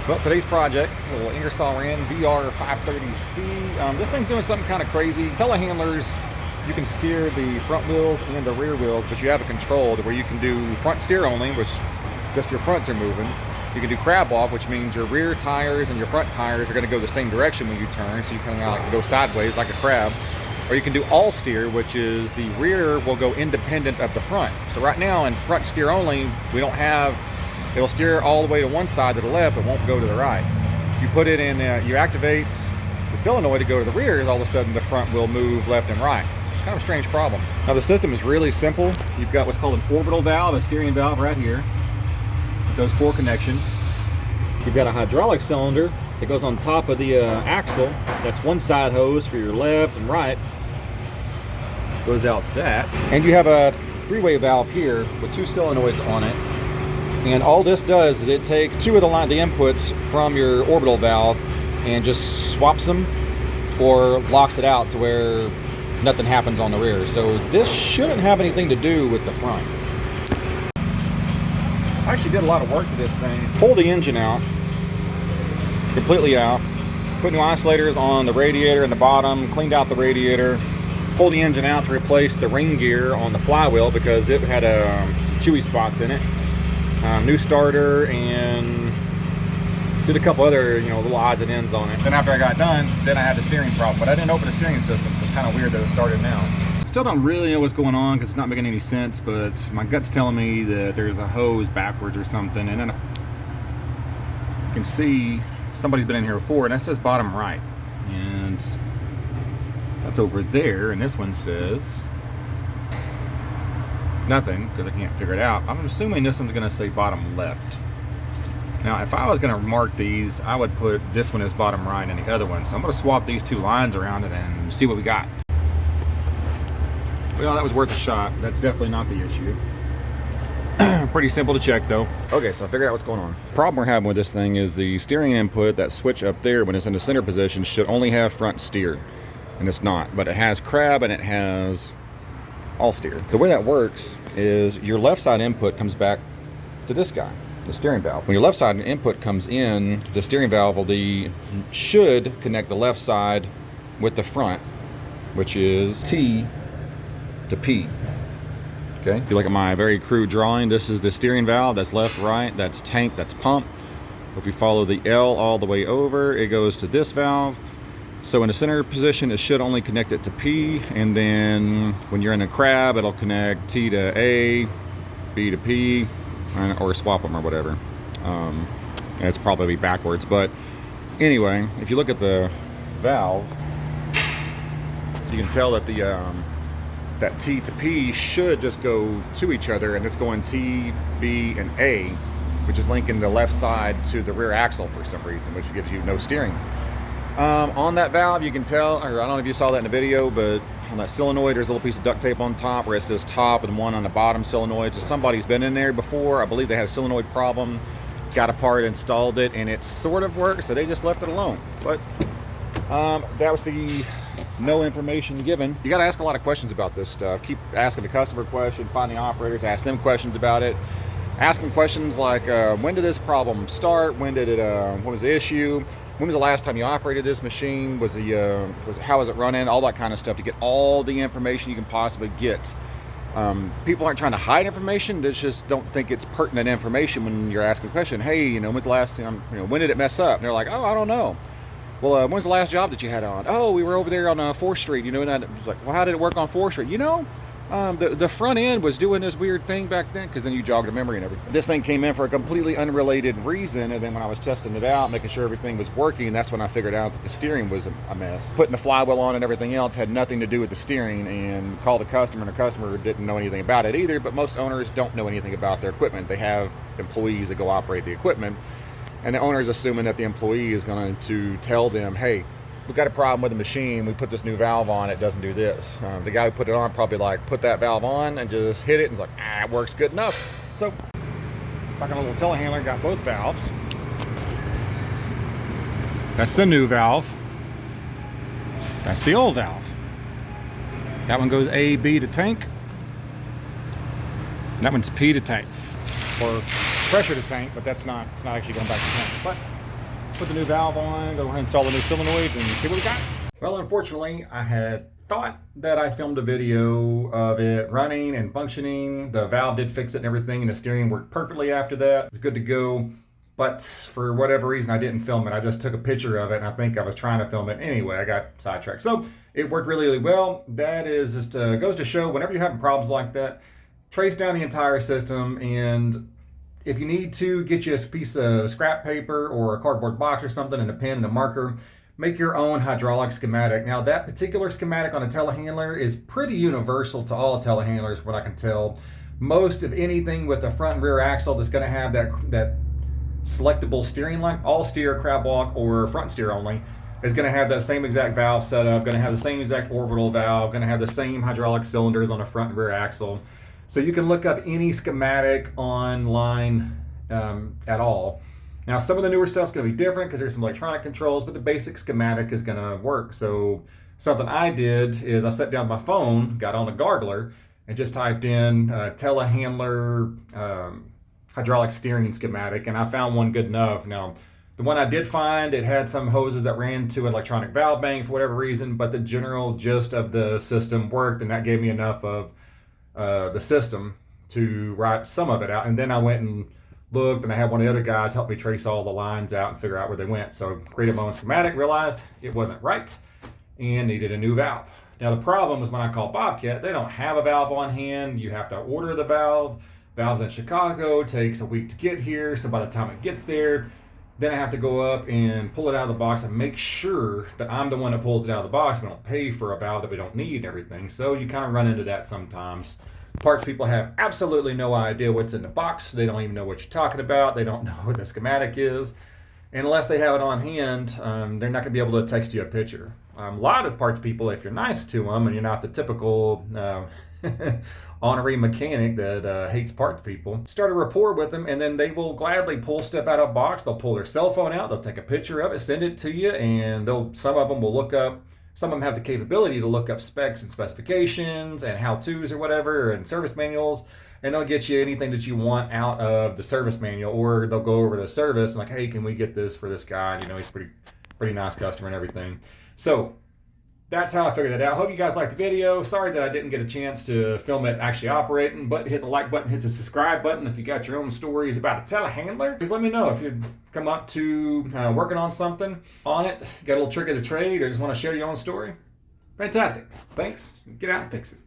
Well, today's project, a little Ingersoll Rand VR530C. This thing's doing something kind of crazy. Telehandlers, you can steer the front wheels and the rear wheels, but you have a control to where you can do front steer only, which just your fronts are moving. You can do crab walk, which means your rear tires and your front tires are going to go the same direction when you turn, so you kind of like go sideways like a crab. Or you can do all steer, which is the rear will go independent of the front. So right now in front steer only, we don't have, it'll steer all the way to one side to the left, but won't go to the right. If you put it in, you activate the solenoid to go to the rear, all of a sudden the front will move left and right. It's kind of a strange problem. Now the system is really simple. You've got what's called an orbital valve, a steering valve right here. Those 4 connections. You've got a hydraulic cylinder that goes on top of the axle. That's one side hose for your left and right. Goes out to that. And you have a 3-way valve here with 2 solenoids on it. And all this does is it takes 2 of the inputs from your orbital valve and just swaps them or locks it out to where nothing happens on the rear. So this shouldn't have anything to do with the front. I actually did a lot of work to this thing. Pulled the engine out, completely out, put new isolators on the radiator in the bottom, cleaned out the radiator, pulled the engine out to replace the ring gear on the flywheel because it had some chewy spots in it. New starter, and did a couple other little odds and ends on it. Then after I got done, then I had the steering problem, but I didn't open the steering system, so it's kind of weird that it started now. Still don't really know what's going on because it's not making any sense, but my gut's telling me that there's a hose backwards or something. And then you can see somebody's been in here before, and that says bottom right, and that's over there, and this one says nothing because I can't figure it out. I'm assuming this one's going to say bottom left. Now if I was going to mark these, I would put this one as bottom right and the other one, so I'm going to swap these 2 lines around and then see what we got. Well, that was worth a shot. That's definitely not the issue. Pretty simple to check though. Okay, so I figured out what's going on. The problem we're having with this thing is the steering input, that switch up there when it's in the center position, should only have front steer, and it's not. But it has crab and it has all steer. The way that works is your left side input comes back to this guy, the steering valve. When your left side input comes in, the steering valve should connect the left side with the front, which is T to P. Okay, if you look at my very crude drawing, this is the steering valve, that's left, right, that's tank, that's pump. If you follow the L all the way over, it goes to this valve. So in the center position, it should only connect it to P, and then when you're in a crab, it'll connect T to A, B to P, or swap them or whatever. And it's probably backwards, but anyway, if you look at the valve, you can tell that that T to P should just go to each other, and it's going T, B, and A, which is linking the left side to the rear axle for some reason, which gives you no steering. On that valve, you can tell, or I don't know if you saw that in the video, but on that solenoid, there's a little piece of duct tape on top where it says top and one on the bottom solenoid. So somebody's been in there before. I believe they had a solenoid problem, got a part, installed it, and it sort of worked, so they just left it alone. But that was the no information given. You got to ask a lot of questions about this stuff. Keep asking the customer questions, find the operators, ask them questions about it. Ask them questions like, when did this problem start? When was the issue? When was the last time you operated this machine? How was it running? All that kind of stuff to get all the information you can possibly get. People aren't trying to hide information. They just don't think it's pertinent information when you're asking a question. Hey, when's the last time, when did it mess up? And they're like, oh, I don't know. Well, when's the last job that you had on? Oh, we were over there on 4th Street, and I was like, well, how did it work on 4th Street? The front end was doing this weird thing back then, because then you jogged a memory and everything. This thing came in for a completely unrelated reason, and then when I was testing it out, making sure everything was working, that's when I figured out that the steering was a mess. Putting the flywheel on and everything else had nothing to do with the steering, and called the customer, and the customer didn't know anything about it either, but most owners don't know anything about their equipment. They have employees that go operate the equipment, and the owner's assuming that the employee is going to tell them, hey, we've got a problem with the machine, we put this new valve on, it doesn't do this. The guy who put it on probably put that valve on and just hit it and was like, it works good enough. So back on a little telehandler, got both valves. That's the new valve. That's the old valve. That one goes A, B to tank. That one's P to tank, or pressure to tank, but it's not actually going back to tank. But put the new valve on, go ahead and install the new solenoids and see what we got. Well, unfortunately, I had thought that I filmed a video of it running and functioning. The valve did fix it and everything, and the steering worked perfectly after that. It's good to go. But for whatever reason, I didn't film it. I just took a picture of it, and I think I was trying to film it anyway. I got sidetracked. So it worked really, really well. That is just goes to show whenever you're having problems like that, trace down the entire system, and if you need to, get you a piece of scrap paper or a cardboard box or something and a pen and a marker. Make your own hydraulic schematic. Now, that particular schematic on a telehandler is pretty universal to all telehandlers, from what I can tell. Most of anything with the front and rear axle that's going to have that selectable steering like all steer, crab walk, or front steer only, is going to have that same exact valve setup, going to have the same exact orbital valve, going to have the same hydraulic cylinders on the front and rear axle. So you can look up any schematic online at all. Now, some of the newer stuff's going to be different because there's some electronic controls, but the basic schematic is going to work. So something I did is I sat down my phone, got on a gargler, and just typed in telehandler hydraulic steering schematic, and I found one good enough. Now, the one I did find, it had some hoses that ran to an electronic valve bank for whatever reason, but the general gist of the system worked, and that gave me enough of the system to write some of it out. And then I went and looked, and I had one of the other guys help me trace all the lines out and figure out where they went. So created my own schematic, realized it wasn't right, and needed a new valve. Now, the problem was when I called Bobcat, they don't have a valve on hand. You have to order the valve. Valves in Chicago takes a week to get here, so by the time it gets there, then I have to go up and pull it out of the box and make sure that I'm the one that pulls it out of the box. We don't pay for a valve that we don't need and everything. So you kind of run into that sometimes. Parts people have absolutely no idea what's in the box. They don't even know what you're talking about. They don't know what the schematic is. And unless they have it on hand, they're not going to be able to text you a picture. A lot of parts people, if you're nice to them and you're not the typical honorary mechanic that hates parts people, start a rapport with them, and then they will gladly pull stuff out of a box. They'll pull their cell phone out, they'll take a picture of it, send it to you, and some of them will look up, some of them have the capability to look up specs and specifications and how-tos or whatever, and service manuals, and they'll get you anything that you want out of the service manual, or they'll go over to service and like, hey, can we get this for this guy? And, he's pretty nice customer and everything. So that's how I figured that out. I hope you guys liked the video. Sorry that I didn't get a chance to film it actually operating, but hit the like button, hit the subscribe button if you got your own stories about a telehandler. Please let me know if you come up to working on something on it, got a little trick of the trade, or just want to share your own story. Fantastic. Thanks. Get out and fix it.